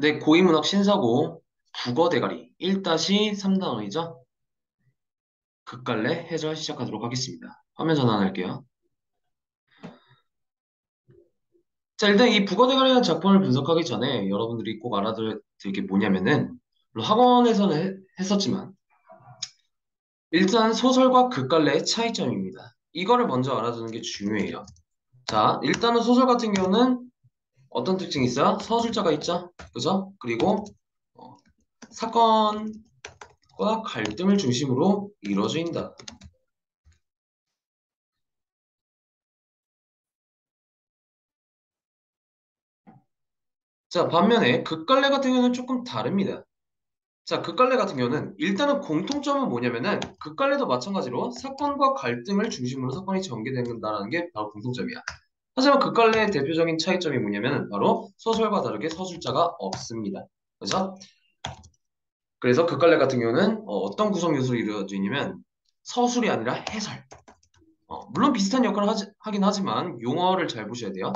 네, 고인문학 신사고 국어 대가리 1-3단원이죠. 극갈래 해설 시작하도록 하겠습니다. 화면 전환할게요. 자, 일단 이 국어 대가리라는 작품을 분석하기 전에 여러분들이 꼭 알아둘 게 뭐냐면은 물론 학원에서는 했었지만 일단 소설과 극갈래의 차이점입니다. 이거를 먼저 알아두는 게 중요해요. 자, 일단은 소설 같은 경우는 어떤 특징이 있어요? 서술자가 있죠? 그죠? 그리고 어, 사건과 갈등을 중심으로 이루어진다. 자, 반면에 극갈래 같은 경우는 조금 다릅니다. 자, 극갈래 같은 경우는 일단은 공통점은 뭐냐면은 극갈래도 마찬가지로 사건과 갈등을 중심으로 사건이 전개된다는 게 바로 공통점이야. 하지만 극갈래의 대표적인 차이점이 뭐냐면 바로 소설과 다르게 서술자가 없습니다. 그죠? 그래서 극갈래 같은 경우는 떤 구성 요소로 이루어져 있냐면 서술이 아니라 해설. 물론 비슷한 역할을 하긴 하지만 용어를 잘 보셔야 돼요.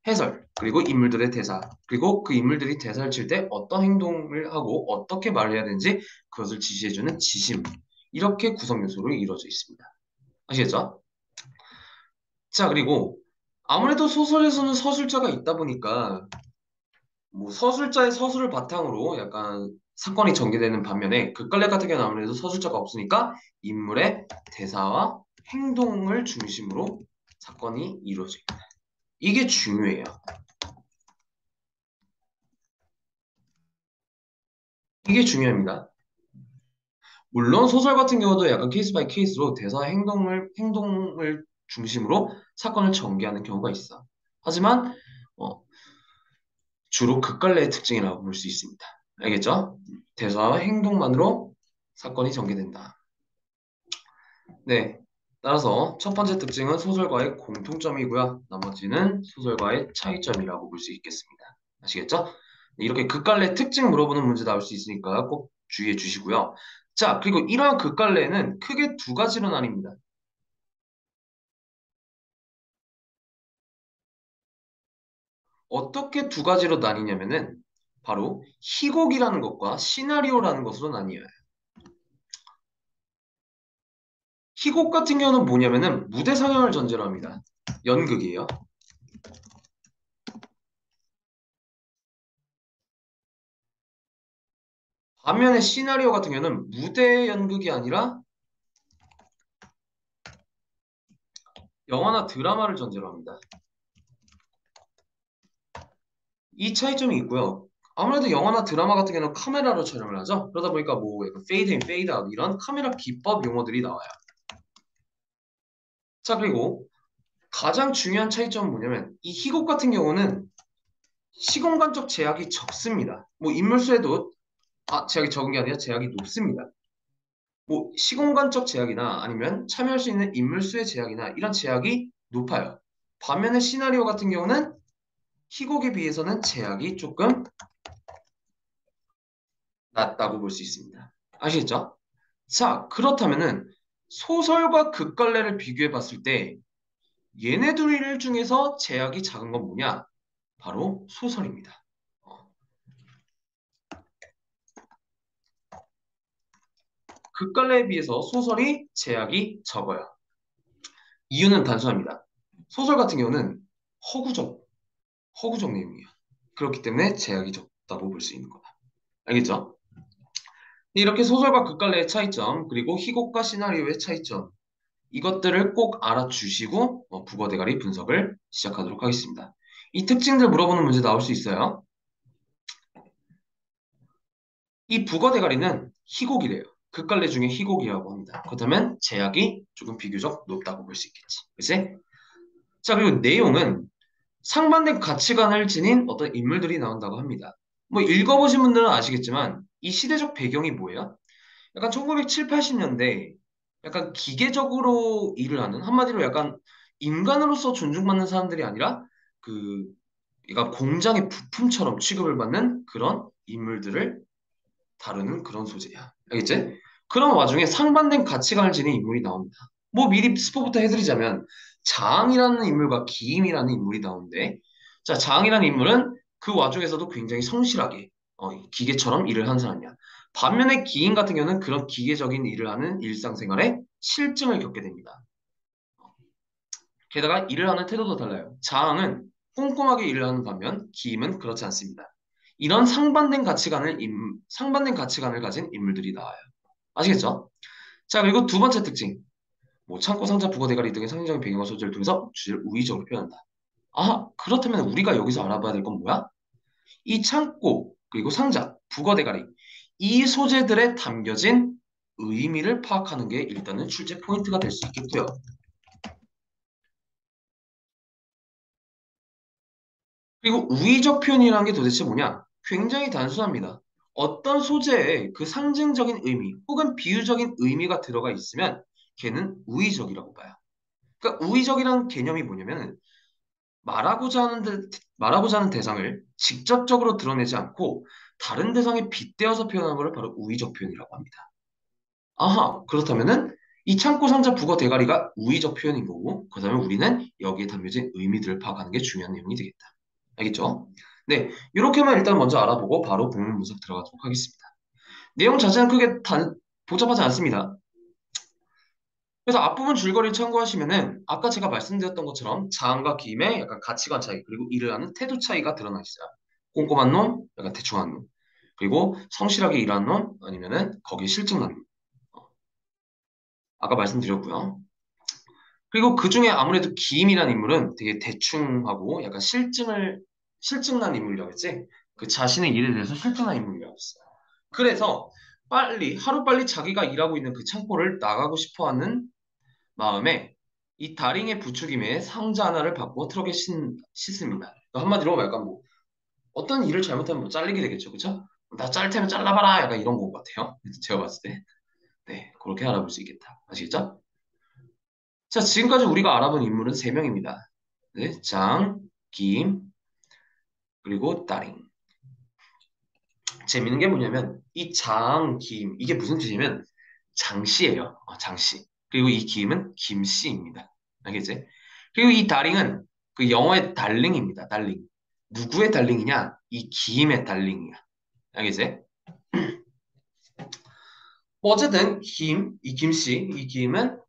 해설, 그리고 인물들의 대사, 그리고 그 인물들이 대사를 칠 때 어떤 행동을 하고 어떻게 말을 해야 되는지 그것을 지시해주는 지심. 이렇게 구성 요소로 이루어져 있습니다. 아시겠죠? 자, 그리고 아무래도 소설에서는 서술자가 있다 보니까 뭐 서술자의 서술을 바탕으로 약간 사건이 전개되는 반면에 극갈래 같은 경우는 아무래도 서술자가 없으니까 인물의 대사와 행동을 중심으로 사건이 이루어집니다. 이게 중요해요. 이게 중요합니다. 물론 소설 같은 경우도 약간 케이스 바이 케이스로 대사 행동을 중심으로 사건을 전개하는 경우가 있어. 하지만 어, 주로 극갈래의 특징이라고 볼 수 있습니다. 알겠죠? 대사와 행동만으로 사건이 전개된다. 네. 따라서 첫 번째 특징은 소설과의 공통점이고요. 나머지는 소설과의 차이점이라고 볼 수 있겠습니다. 아시겠죠? 네, 이렇게 극갈래 특징 물어보는 문제 나올 수 있으니까 꼭 주의해 주시고요. 자, 그리고 이러한 극갈래는 크게 두 가지로 나뉩니다. 어떻게 두 가지로 나뉘냐면은 바로 희곡이라는 것과 시나리오라는 것으로 나뉘어요. 희곡 같은 경우는 뭐냐면은 무대 상영을 전제로 합니다. 연극이에요. 반면에 시나리오 같은 경우는 무대 연극이 아니라 영화나 드라마를 전제로 합니다. 이 차이점이 있고요. 아무래도 영화나 드라마 같은 경우는 카메라로 촬영을 하죠. 그러다 보니까 뭐 약간 페이드 인, 페이드 아웃 이런 카메라 기법 용어들이 나와요. 자, 그리고 가장 중요한 차이점은 뭐냐면 이 희곡 같은 경우는 시공간적 제약이 적습니다. 뭐 인물수에도 제약이 적은 게 아니라 제약이 높습니다. 뭐 시공간적 제약이나 아니면 참여할 수 있는 인물수의 제약이나 이런 제약이 높아요. 반면에 시나리오 같은 경우는 희곡에 비해서는 제약이 조금 낮다고 볼 수 있습니다. 아시겠죠? 자, 그렇다면은 소설과 극갈래를 비교해 봤을 때 얘네 둘 중에서 제약이 작은 건 뭐냐? 바로 소설입니다. 어, 극갈래에 비해서 소설이 제약이 적어요. 이유는 단순합니다. 소설 같은 경우는 허구적, 허구적 내용이에요. 그렇기 때문에 제약이 적다고 볼 수 있는 거다. 알겠죠? 이렇게 소설과 극갈래의 차이점, 그리고 희곡과 시나리오의 차이점, 이것들을 꼭 알아주시고 국어 대가리 분석을 시작하도록 하겠습니다. 이 특징들 물어보는 문제 나올 수 있어요. 이 국어 대가리는 희곡이래요. 극갈래 중에 희곡이라고 합니다. 그렇다면 제약이 조금 비교적 높다고 볼 수 있겠지. 그치? 자, 그리고 내용은 상반된 가치관을 지닌 어떤 인물들이 나온다고 합니다. 뭐 읽어보신 분들은 아시겠지만 이 시대적 배경이 뭐예요? 약간 1970, 80년대 약간 기계적으로 일을 하는 한마디로 약간 인간으로서 존중받는 사람들이 아니라 그 그러니까 공장의 부품처럼 취급을 받는 그런 인물들을 다루는 그런 소재야. 알겠지? 그런 와중에 상반된 가치관을 지닌 인물이 나옵니다. 뭐 미리 스포부터 해드리자면 장이라는 인물과 기임이라는 인물이 나오는데 자, 장이라는 인물은 그 와중에서도 굉장히 성실하게 기계처럼 일을 하는 사람이야. 반면에 기인 같은 경우는 그런 기계적인 일을 하는 일상생활에 실증을 겪게 됩니다. 게다가 일을 하는 태도도 달라요. 자항은 꼼꼼하게 일을 하는 반면 기임은 그렇지 않습니다. 이런 상반된 가치관을 가진 인물들이 나와요. 아시겠죠? 자, 그리고 두 번째 특징. 뭐 창고, 상자, 부거, 대가리 등의 상징적인 배경과 소재를 통해서 주제를 우의적으로 표현한다. 아, 그렇다면 우리가 여기서 알아봐야 될 건 뭐야? 이 창고, 그리고 상자, 부거, 대가리 이 소재들에 담겨진 의미를 파악하는 게 일단은 출제 포인트가 될 수 있겠고요. 그리고 우의적 표현이라는 게 도대체 뭐냐? 굉장히 단순합니다. 어떤 소재에 그 상징적인 의미 혹은 비유적인 의미가 들어가 있으면 걔는 우의적이라고 봐요. 그러니까 우의적이라는 개념이 뭐냐면 말하고자 하는 대상을 직접적으로 드러내지 않고 다른 대상에 빗대어서 표현하는 것을 바로 우의적 표현이라고 합니다. 아하, 그렇다면은 이 창고 상자 북어 대가리가 우의적 표현인 거고, 그다음에 우리는 여기에 담겨진 의미들을 파악하는 게 중요한 내용이 되겠다. 알겠죠? 네, 이렇게만 일단 먼저 알아보고 바로 본문 분석 들어가도록 하겠습니다. 내용 자체는 크게 복잡하지 않습니다. 그래서 앞부분 줄거리를 참고하시면은 아까 제가 말씀드렸던 것처럼 자음과 기임의 약간 가치관 차이 그리고 일을 하는 태도 차이가 드러나 있어요. 꼼꼼한 놈, 약간 대충한 놈. 그리고 성실하게 일하는 놈, 아니면은 거기에 실증난 놈. 아까 말씀드렸고요. 그리고 그 중에 아무래도 기임이라는 인물은 되게 대충하고 약간 실증난 인물이라고 했지? 그 자신의 일에 대해서 실증난 인물이라고 했어요. 그래서 하루빨리 자기가 일하고 있는 그 창고를 나가고 싶어 하는 마음에 이 다링의 부추김에 상자 하나를 받고 트럭에 싣습니다. 한마디로 약간 뭐 어떤 일을 잘못하면 뭐 잘리게 되겠죠, 그쵸? 나 자를 테면 잘라봐라 약간 이런 거 같아요. 제가 봤을 때. 네, 그렇게 알아볼 수 있겠다. 아시겠죠? 자, 지금까지 우리가 알아본 인물은 3명입니다. 네, 장, 김, 그리고 따링. 재밌는 게 뭐냐면 이 장, 김 이게 무슨 뜻이냐면 장씨예요. 장씨. 그리고 이 김은 김씨입니다. 알겠지? 그리고 이 다링은 그 영어의 달링입니다. 달링. 누구의 달링이냐? 이 김의 달링이야. 알겠지? 어쨌든 이 김씨, 이 김은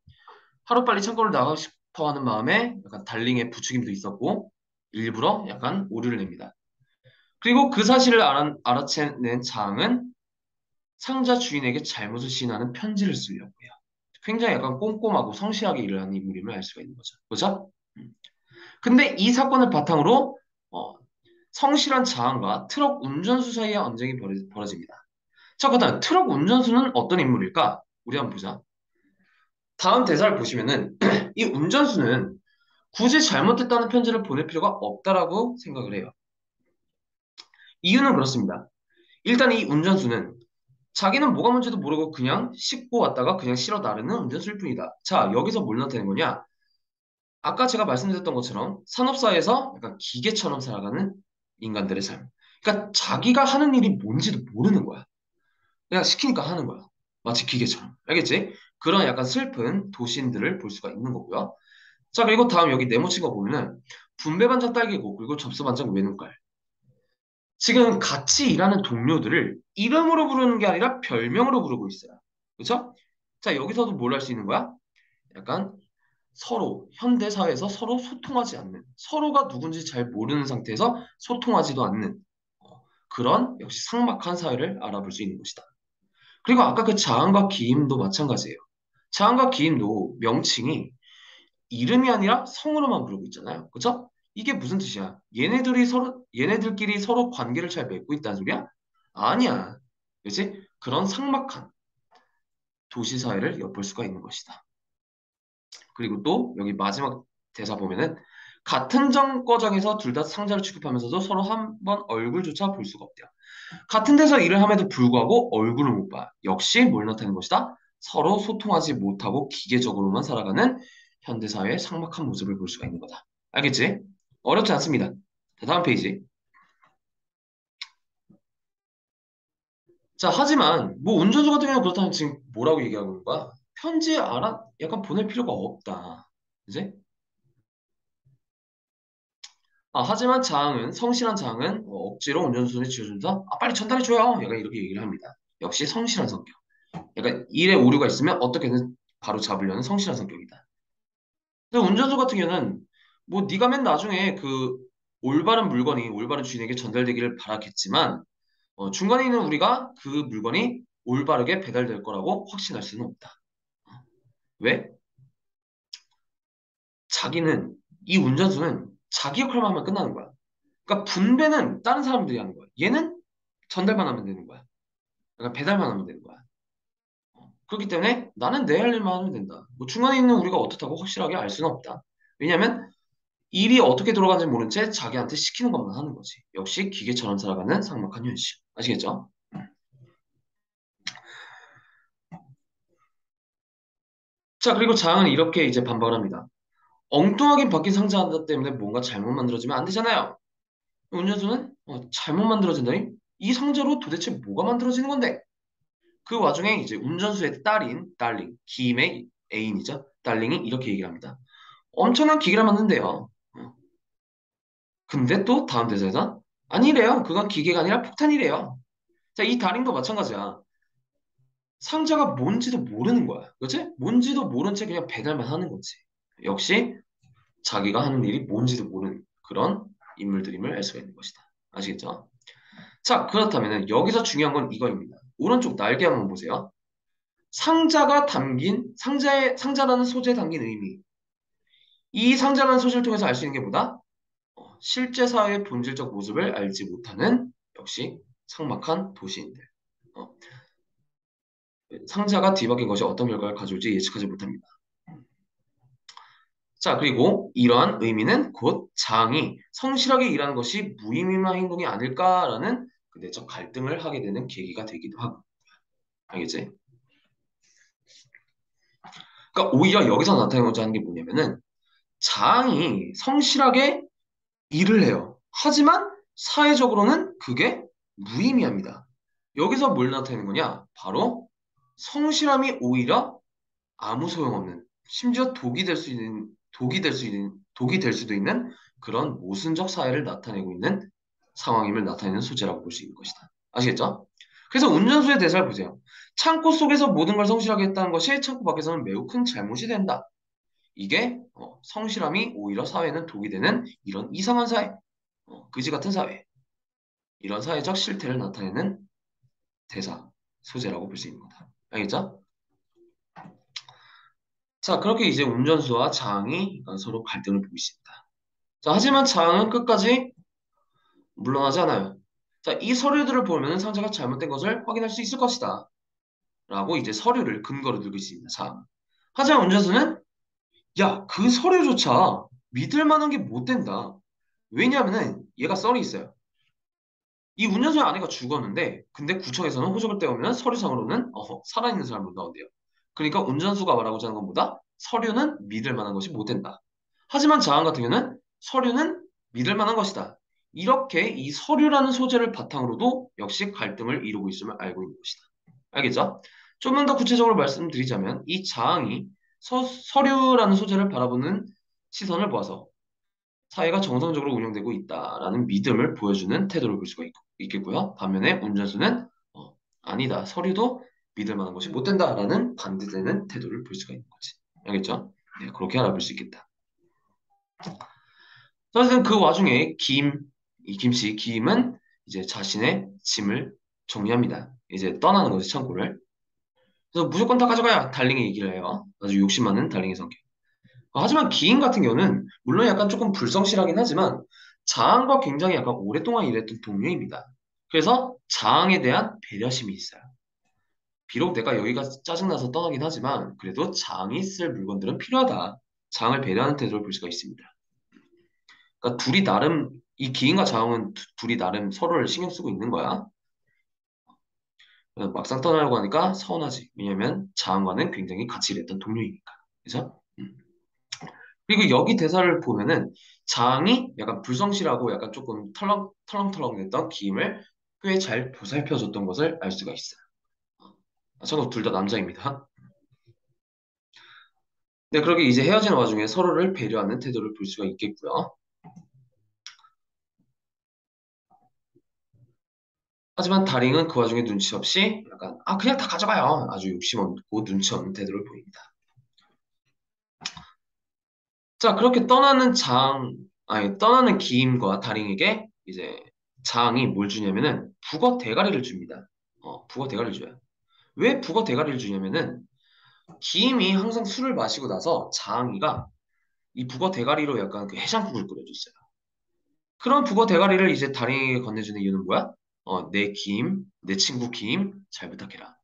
하루빨리 창고를 나가고 싶어 하는 마음에 약간 달링의 부추김도 있었고 일부러 약간 오류를 냅니다. 그리고 그 사실을 알아채는 장은 상자 주인에게 잘못을 시인하는 편지를 쓰려고 해요. 굉장히 약간 꼼꼼하고 성실하게 일을 하는 인물임을 알 수가 있는 거죠. 그죠? 근데 이 사건을 바탕으로 어, 성실한 자항과 트럭 운전수 사이의 언쟁이 벌어집니다. 자, 그다음 트럭 운전수는 어떤 인물일까? 우리 한번 보자. 다음 대사를 보시면은 이 운전수는 굳이 잘못했다는 편지를 보낼 필요가 없다라고 생각을 해요. 이유는 그렇습니다. 일단 이 운전수는 자기는 뭐가 문제도 모르고 그냥 싣고 왔다가 그냥 실어 나르는 운전수일 뿐이다. 자, 여기서 뭘 나타내는 거냐? 아까 제가 말씀드렸던 것처럼 산업사회에서 약간 기계처럼 살아가는 인간들의 삶. 그러니까 자기가 하는 일이 뭔지도 모르는 거야. 그냥 시키니까 하는 거야. 마치 기계처럼. 알겠지? 그런 약간 슬픈 도시인들을 볼 수가 있는 거고요. 자, 그리고 다음 여기 네모친 거 보면은 분배 반장 딸기고 그리고 접수 반장 외눈깔. 지금 같이 일하는 동료들을 이름으로 부르는 게 아니라 별명으로 부르고 있어요. 그렇죠? 자, 여기서도 뭘 할 수 있는 거야? 약간 서로 현대 사회에서 서로 소통하지 않는 서로가 누군지 잘 모르는 상태에서 소통하지도 않는 그런 역시 삭막한 사회를 알아볼 수 있는 것이다. 그리고 아까 그 자항과 기임도 마찬가지예요. 자항과 기임도 명칭이 이름이 아니라 성으로만 부르고 있잖아요. 그죠? 이게 무슨 뜻이야? 얘네들끼리 서로 관계를 잘 맺고 있다는 소리야? 아니야. 그치? 그런 삭막한 도시 사회를 엿볼 수가 있는 것이다. 그리고 또 여기 마지막 대사 보면은 같은 정거장에서 둘 다 상자를 취급하면서도 서로 한 번 얼굴조차 볼 수가 없대요. 같은 데서 일을 함에도 불구하고 얼굴을 못 봐. 역시 뭘 나타내는 것이다? 서로 소통하지 못하고 기계적으로만 살아가는 현대사회의 삭막한 모습을 볼 수가 있는 거다. 알겠지? 어렵지 않습니다. 자, 다음 페이지. 자, 하지만 뭐 운전수 같은 경우는 그렇다면 지금 뭐라고 얘기하고 있는 거야? 편지 약간 보낼 필요가 없다. 이제 하지만 성실한 장은 억지로 운전수에 지어주면서 빨리 전달해줘요. 약간 이렇게 얘기를 합니다. 역시 성실한 성격. 약간 일에 오류가 있으면 어떻게든 바로 잡으려는 성실한 성격이다. 근데 운전수 같은 경우는 뭐 네가 맨 나중에 그 올바른 물건이 올바른 주인에게 전달되기를 바라겠지만 중간에 있는 우리가 그 물건이 올바르게 배달될 거라고 확신할 수는 없다. 왜? 자기는 이 운전수는 자기 역할만 하면 끝나는 거야. 그러니까 분배는 다른 사람들이 하는 거야. 얘는 전달만 하면 되는 거야. 그러니까 배달만 하면 되는 거야. 그렇기 때문에 나는 내 할 일만 하면 된다. 뭐 중간에 있는 우리가 어떻다고 확실하게 알 수는 없다. 왜냐하면 일이 어떻게 돌아가는지 모른 채 자기한테 시키는 것만 하는 거지. 역시 기계처럼 살아가는 삭막한 현실. 아시겠죠? 자, 그리고 장은 이렇게 이제 반박을 합니다. 엉뚱하게 바뀐 상자 하나 때문에 뭔가 잘못 만들어지면 안 되잖아요. 운전수는 잘못 만들어진다니? 이 상자로 도대체 뭐가 만들어지는 건데? 그 와중에 이제 운전수의 딸인 달링, 김의 애인이죠. 달링이 이렇게 얘기를 합니다. 엄청난 기계를 만든대요. 근데 또 다음 대사에서 아니래요. 그건 기계가 아니라 폭탄이래요. 자, 이 달인도 마찬가지야. 상자가 뭔지도 모르는 거야. 그치? 뭔지도 모른 채 그냥 배달만 하는 거지. 역시 자기가 하는 일이 뭔지도 모르는 그런 인물들임을 알 수가 있는 것이다. 아시겠죠? 자, 그렇다면 여기서 중요한 건 이거입니다. 오른쪽 날개 한번 보세요. 상자라는 소재에 담긴 의미. 이 상자라는 소재를 통해서 알 수 있는 게 뭐다? 실제 사회의 본질적 모습을 알지 못하는 역시 삭막한 도시인들. 어, 상자가 뒤바뀐 것이 어떤 결과를 가져올지 예측하지 못합니다. 자, 그리고 이러한 의미는 곧 장이 성실하게 일하는 것이 무의미한 행동이 아닐까라는 그 내적 갈등을 하게 되는 계기가 되기도 하고. 알겠지? 그러니까 오히려 여기서 나타내고자 하는 게 뭐냐면은 장이 성실하게 일을 해요. 하지만 사회적으로는 그게 무의미합니다. 여기서 뭘 나타내는 거냐? 바로 성실함이 오히려 아무 소용없는, 심지어 독이 될 수도 있는 그런 모순적 사회를 나타내고 있는 상황임을 나타내는 소재라고 볼 수 있는 것이다. 아시겠죠? 그래서 운전수의 대사를 보세요. 창고 속에서 모든 걸 성실하게 했다는 것이 창고 밖에서는 매우 큰 잘못이 된다. 이게 성실함이 오히려 사회는 독이 되는 이런 이상한 사회, 그지 같은 사회, 이런 사회적 실태를 나타내는 대사, 소재라고 볼 수 있는 거다. 알겠죠? 자, 그렇게 이제 운전수와 장이 서로 갈등을 보고 있습니다. 자, 하지만 장은 끝까지 물러나지 않아요. 자, 이 서류들을 보면 상자가 잘못된 것을 확인할 수 있을 것이다. 라고 이제 서류를 근거로 들고 있습니다. 장. 하지만 운전수는 야, 그 서류조차 믿을 만한 게 못 된다. 왜냐하면은 얘가 썰이 있어요. 이 운전수의 아내가 죽었는데 근데 구청에서는 호적을 떼우면 서류상으로는 살아있는 사람으로 나온대요. 그러니까 운전수가 말하고자 하는 건 뭐다? 서류는 믿을 만한 것이 못 된다. 하지만 자한 같은 경우는 서류는 믿을 만한 것이다. 이렇게 이 서류라는 소재를 바탕으로도 역시 갈등을 이루고 있음을 알고 있는 것이다. 알겠죠? 좀만 더 구체적으로 말씀드리자면 이 자항이 서류라는 소재를 바라보는 시선을 보아서 사회가 정상적으로 운영되고 있다라는 믿음을 보여주는 태도를 볼 수가 있겠고요. 반면에 운전수는 아니다. 서류도 믿을 만한 것이 못 된다라는 반대되는 태도를 볼 수가 있는 거지. 알겠죠? 네, 그렇게 알아볼 수 있겠다. 어쨌든 그 와중에 이 김씨, 김은 이제 자신의 짐을 정리합니다. 이제 떠나는 거지, 창고를. 그래서 무조건 다 가져가야 달링이 얘기를 해요. 아주 욕심 많은 달링의 성격. 하지만 기인 같은 경우는 물론 약간 조금 불성실하긴 하지만 자항과 굉장히 약간 오랫동안 일했던 동료입니다. 그래서 자항에 대한 배려심이 있어요. 비록 내가 여기가 짜증나서 떠나긴 하지만 그래도 자항이 쓸 물건들은 필요하다. 자항을 배려하는 태도를 볼 수가 있습니다. 그러니까 둘이 나름 이 기인과 자항은 둘이 나름 서로를 신경 쓰고 있는 거야. 막상 떠나려고 하니까 서운하지. 왜냐면 자항과는 굉장히 같이 일했던 동료이니까. 그죠? 그리고 여기 대사를 보면은 장이 약간 불성실하고 약간 조금 털렁털렁했던 김을 꽤 잘 보살펴줬던 것을 알 수가 있어요. 참고로 둘 다 남자입니다. 네, 그렇게 이제 헤어지는 와중에 서로를 배려하는 태도를 볼 수가 있겠고요. 하지만 다링은 그 와중에 눈치 없이 약간 그냥 다 가져가요. 아주 욕심 없고 눈치 없는 태도를 보입니다. 자, 그렇게 떠나는 기임과 다링에게 이제 장이 뭘 주냐면은 북어 대가리를 줍니다. 북어 대가리를 줘요. 왜 북어 대가리를 주냐면은 기임이 항상 술을 마시고 나서 장이가 이 북어 대가리로 약간 그 해장국을 끓여줬어요. 그런 북어 대가리를 이제 다링에게 건네주는 이유는 뭐야? 내 기임, 내 친구 기임 잘 부탁해라.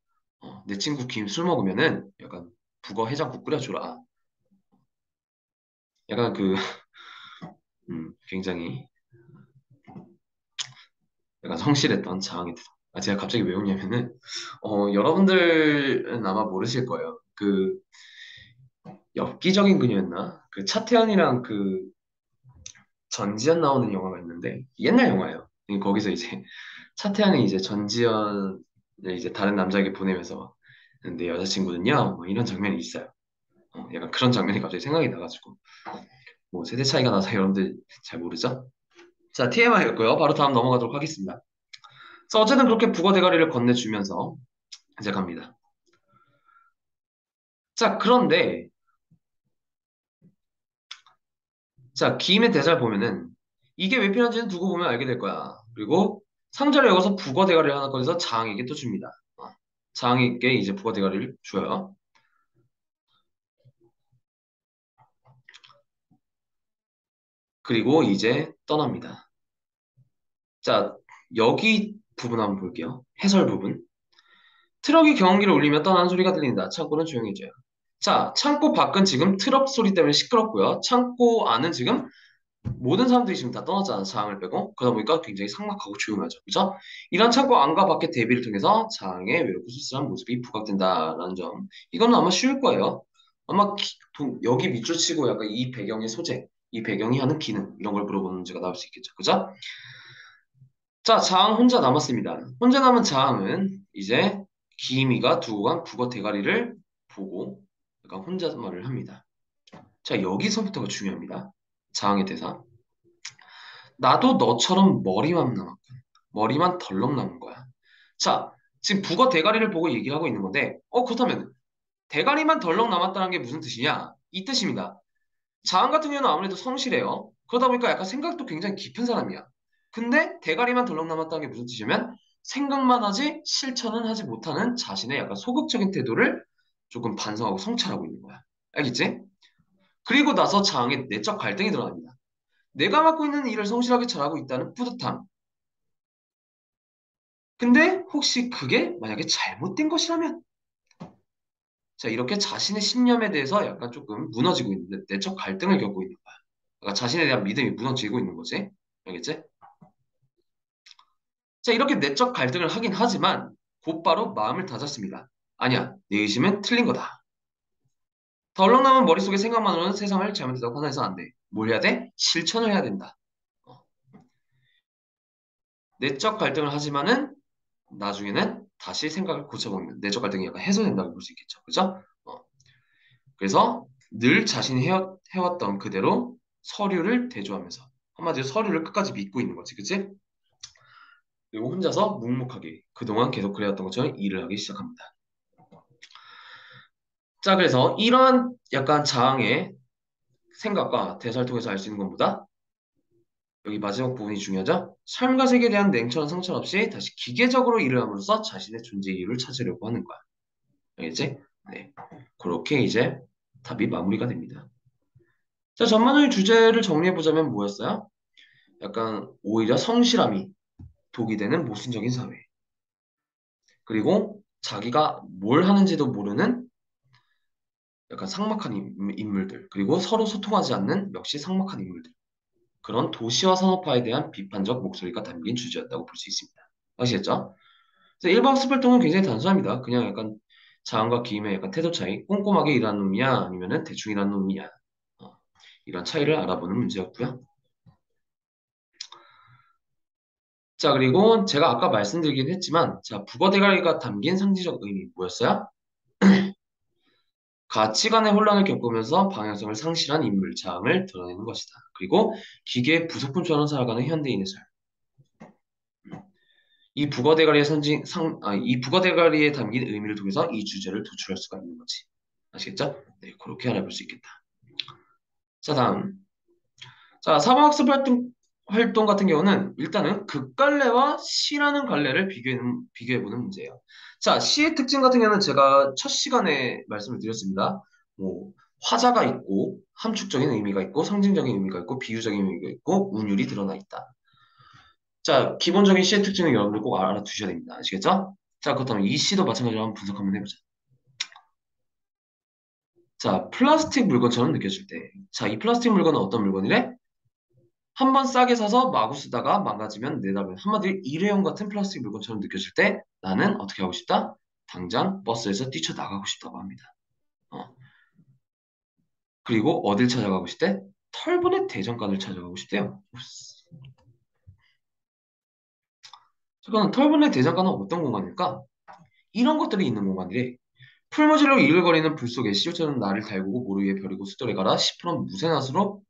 내 친구 기임 술 먹으면은 약간 북어 해장국 끓여줘라. 약간 그 굉장히 약간 성실했던 장이 됐어. 제가 갑자기 왜 웃냐면은 여러분들은 아마 모르실 거예요. 그 엽기적인 그녀였나? 그 차태현이랑 그 전지현 나오는 영화가 있는데 옛날 영화예요. 거기서 이제 차태현이 이제 전지현을 이제 다른 남자에게 보내면서 내 여자친구는요 뭐 이런 장면이 있어요. 약간 그런 장면이 갑자기 생각이 나가지고 뭐 세대 차이가 나서 여러분들 잘 모르죠? 자, TMI였고요. 바로 다음 넘어가도록 하겠습니다. 자, 어쨌든 그렇게 북어 대가리를 건네주면서 이제 갑니다. 자, 그런데 자, 기임의 대사를 보면은 이게 왜 필요한지는 두고 보면 알게 될 거야. 그리고 상자를 열어서 북어 대가리를 하나 꺼내서 장에게 또 줍니다. 장에게 이제 북어 대가리를 줘요. 그리고 이제 떠납니다. 자, 여기 부분 한번 볼게요. 해설 부분. 트럭이 경운기를 울리며 떠나는 소리가 들린다. 창고는 조용해져요. 자, 창고 밖은 지금 트럭 소리 때문에 시끄럽고요. 창고 안은 지금 모든 사람들이 지금 다 떠났잖아, 장을 빼고. 그러다 보니까 굉장히 삭막하고 조용하죠. 그죠? 이런 창고 안과 밖의 대비를 통해서 장의 외롭고 쓸쓸한 모습이 부각된다라는 점. 이거는 아마 쉬울 거예요. 아마 여기 밑줄 치고 약간 이 배경의 소재, 이 배경이 하는 기능, 이런 걸 물어보는 문제가 나올 수 있겠죠. 그죠? 자, 장 혼자 남았습니다. 혼자 남은 장은 이제 기미가 두고 간 북어 대가리를 보고 약간 혼잣말을 합니다. 자, 여기서부터가 중요합니다. 장의 대사. 나도 너처럼 머리만 남았군. 머리만 덜렁 남은 거야. 자, 지금 북어 대가리를 보고 얘기를 하고 있는 건데, 그렇다면 대가리만 덜렁 남았다는 게 무슨 뜻이냐? 이 뜻입니다. 자한 같은 경우는 아무래도 성실해요. 그러다 보니까 약간 생각도 굉장히 깊은 사람이야. 근데 대가리만 덜렁 남았다는 게 무슨 뜻이냐면 생각만 하지 실천은 하지 못하는 자신의 약간 소극적인 태도를 조금 반성하고 성찰하고 있는 거야. 알겠지? 그리고 나서 자아의 내적 갈등이 드러납니다. 내가 맡고 있는 일을 성실하게 잘하고 있다는 뿌듯함. 근데 혹시 그게 만약에 잘못된 것이라면? 자, 이렇게 자신의 신념에 대해서 약간 조금 무너지고 있는, 내적 갈등을 겪고 있는 거야. 그러니까 자신에 대한 믿음이 무너지고 있는 거지. 알겠지? 자, 이렇게 내적 갈등을 하긴 하지만 곧바로 마음을 다잡습니다. 아니야, 내 의심은 틀린 거다. 덜렁남은 머릿속의 생각만으로는 세상을 잘못했다고 판단해서 안 돼. 뭘 해야 돼? 실천을 해야 된다. 어, 내적 갈등을 하지만은 나중에는 다시 생각을 고쳐먹는 내적 갈등이 약간 해소된다고 볼 수 있겠죠. 그죠? 그래서 늘 자신이 해왔던 그대로 서류를 대조하면서 한마디로 서류를 끝까지 믿고 있는 거지. 그치? 그리고 혼자서 묵묵하게 그동안 계속 그래왔던 것처럼 일을 하기 시작합니다. 자, 그래서 이러한 약간 자항의 생각과 대사를 통해서 알 수 있는 것보다 여기 마지막 부분이 중요하죠? 삶과 세계에 대한 냉철한 성찰 없이 다시 기계적으로 일을 함으로써 자신의 존재 이유를 찾으려고 하는 거야. 알겠지? 네. 그렇게 이제 답이 마무리가 됩니다. 자, 전반적인 주제를 정리해보자면 뭐였어요? 약간 오히려 성실함이 독이 되는 모순적인 사회. 그리고 자기가 뭘 하는지도 모르는 약간 삭막한 인물들. 그리고 서로 소통하지 않는 역시 삭막한 인물들. 그런 도시화 산업화에 대한 비판적 목소리가 담긴 주제였다고 볼 수 있습니다. 아시겠죠? 그래서 일반 스펠통은 굉장히 단순합니다. 그냥 약간 자음과 기임의 약간 태도 차이, 꼼꼼하게 일하는 놈이냐 아니면은 대충 일하는 놈이냐 어, 이런 차이를 알아보는 문제였고요. 자, 그리고 제가 아까 말씀드리긴 했지만 자, 북어 대가리가 담긴 상징적 의미 뭐였어요? 가치관의 혼란을 겪으면서 방향성을 상실한 인물, 자음을 드러내는 것이다. 그리고 기계의 부속품처럼 살아가는 현대인의 삶. 이 북어 대가리에 담긴 의미를 통해서 이 주제를 도출할 수가 있는 거지. 아시겠죠? 네, 그렇게 알아볼 수 있겠다. 자, 다음. 자, 사범학습 활동 같은 경우는 일단은 극갈래와 시라는 갈래를 비교해보는 문제예요. 자, 시의 특징 같은 경우는 제가 첫 시간에 말씀을 드렸습니다. 뭐, 화자가 있고, 함축적인 의미가 있고, 상징적인 의미가 있고, 비유적인 의미가 있고, 운율이 드러나 있다. 자, 기본적인 시의 특징은 여러분들 꼭 알아두셔야 됩니다. 아시겠죠? 자, 그렇다면 이 시도 마찬가지로 한번 분석 한번 해보자. 자, 플라스틱 물건처럼 느껴질 때. 자, 이 플라스틱 물건은 어떤 물건이래? 한 번 싸게 사서 마구 쓰다가 망가지면 내다보는 한마디로 일회용 같은 플라스틱 물건처럼 느껴질 때 나는 어떻게 하고 싶다? 당장 버스에서 뛰쳐나가고 싶다고 합니다. 어. 그리고 어딜 찾아가고 싶대? 털보넷 대장간을 찾아가고 싶대요. 잠깐 털보넷 대장간은 어떤 공간일까? 이런 것들이 있는 공간이래. 풀무질로 이글거리는 불 속에 시옷처럼 나를 달구고 모르게 버리고 숫돌에 갈아 시퍼런 무쇠낫으로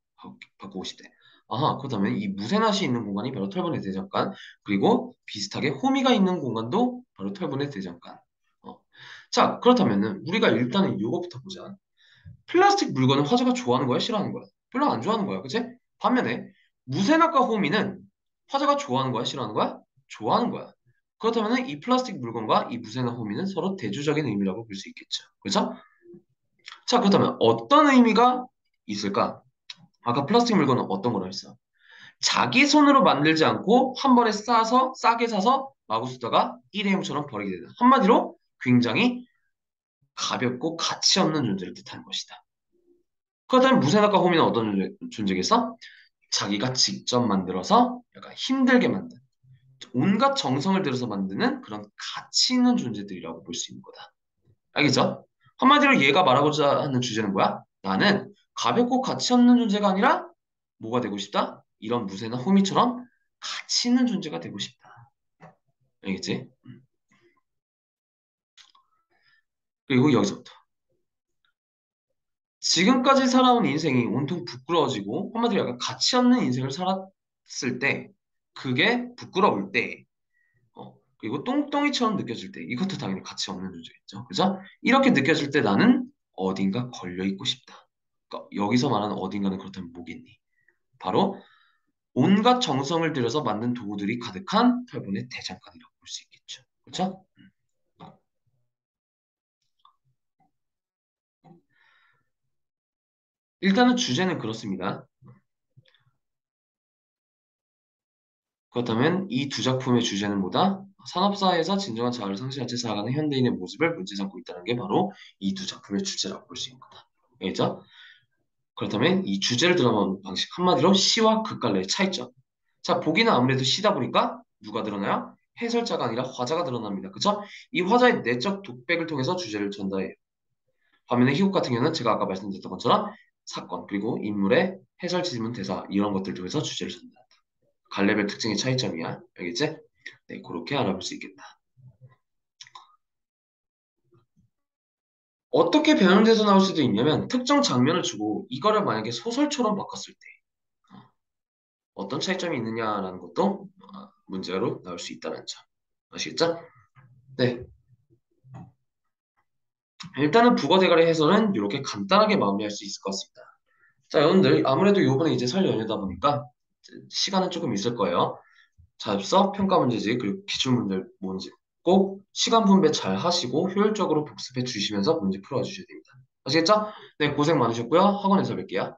바꾸고 싶대. 아하, 그렇다면 이 무쇠낫이 있는 공간이 바로 털분의 대장간, 그리고 비슷하게 호미가 있는 공간도 바로 털분의 대장간. 어. 자, 그렇다면은 우리가 일단은 이거부터 보자. 플라스틱 물건은 화자가 좋아하는 거야, 싫어하는 거야? 별로 안 좋아하는 거야, 그치? 반면에 무쇠낙과 호미는 화자가 좋아하는 거야, 싫어하는 거야? 좋아하는 거야. 그렇다면 이 플라스틱 물건과 이 무쇠낙 호미는 서로 대조적인 의미라고 볼 수 있겠죠. 그렇죠? 자, 그렇다면 어떤 의미가 있을까? 아까 플라스틱 물건은 어떤 거라 했어? 자기 손으로 만들지 않고 한 번에 싸게 사서 마구 쓰다가 일회용처럼 버리게 되는. 한마디로 굉장히 가볍고 가치 없는 존재를 뜻하는 것이다. 그렇다면 무쇠낙과 호미는 어떤 존재겠어? 자기가 직접 만들어서 약간 힘들게 만든 온갖 정성을 들여서 만드는 그런 가치 있는 존재들이라고 볼 수 있는 거다. 알겠죠? 한마디로 얘가 말하고자 하는 주제는 뭐야? 나는 가볍고 가치 없는 존재가 아니라 뭐가 되고 싶다? 이런 무쇠나 호미처럼 가치 있는 존재가 되고 싶다. 알겠지? 그리고 여기서부터 지금까지 살아온 인생이 온통 부끄러워지고 한마디로 약간 가치 없는 인생을 살았을 때 그게 부끄러울 때 그리고 똥덩이처럼 느껴질 때 이것도 당연히 가치 없는 존재겠죠. 그죠? 이렇게 느껴질 때 나는 어딘가 걸려있고 싶다. 그러니까 여기서 말하는 어딘가는 그렇다면 뭐겠니? 바로 온갖 정성을 들여서 만든 도구들이 가득한 털보의 대장간이라고 볼 수 있겠죠. 그렇죠? 일단은 주제는 그렇습니다. 그렇다면 이 두 작품의 주제는 뭐다? 산업사회에서 진정한 자아를 상실한 채 살아가는 현대인의 모습을 문제 삼고 있다는 게 바로 이 두 작품의 주제라고 볼 수 있는 거다. 알겠죠? 그렇다면 이 주제를 드러내는 방식 한마디로 시와 극갈래의 차이점. 자, 보기는 아무래도 시다 보니까 누가 드러나요? 해설자가 아니라 화자가 드러납니다. 그쵸? 이 화자의 내적 독백을 통해서 주제를 전달해요. 반면에 희곡 같은 경우는 제가 아까 말씀드렸던 것처럼 사건 그리고 인물의 해설 지문 대사 이런 것들 통해서 주제를 전달한다. 갈래별 특징의 차이점이야. 알겠지? 네, 그렇게 알아볼 수 있겠다. 어떻게 변형돼서 나올 수도 있냐면 특정 장면을 주고 이거를 만약에 소설처럼 바꿨을 때 어떤 차이점이 있느냐라는 것도 문제로 나올 수 있다는 점. 아시겠죠? 네. 일단은 국어 대가리 해설은 이렇게 간단하게 마무리할 수 있을 것 같습니다. 자, 여러분들 아무래도 요번에 이제 설 연휴다 보니까 시간은 조금 있을 거예요. 자습서, 평가 문제집, 그리고 기출문제 문제 꼭 시간 분배 잘 하시고 효율적으로 복습해 주시면서 문제 풀어 주셔야 됩니다. 아시겠죠? 네, 고생 많으셨고요. 학원에서 뵐게요.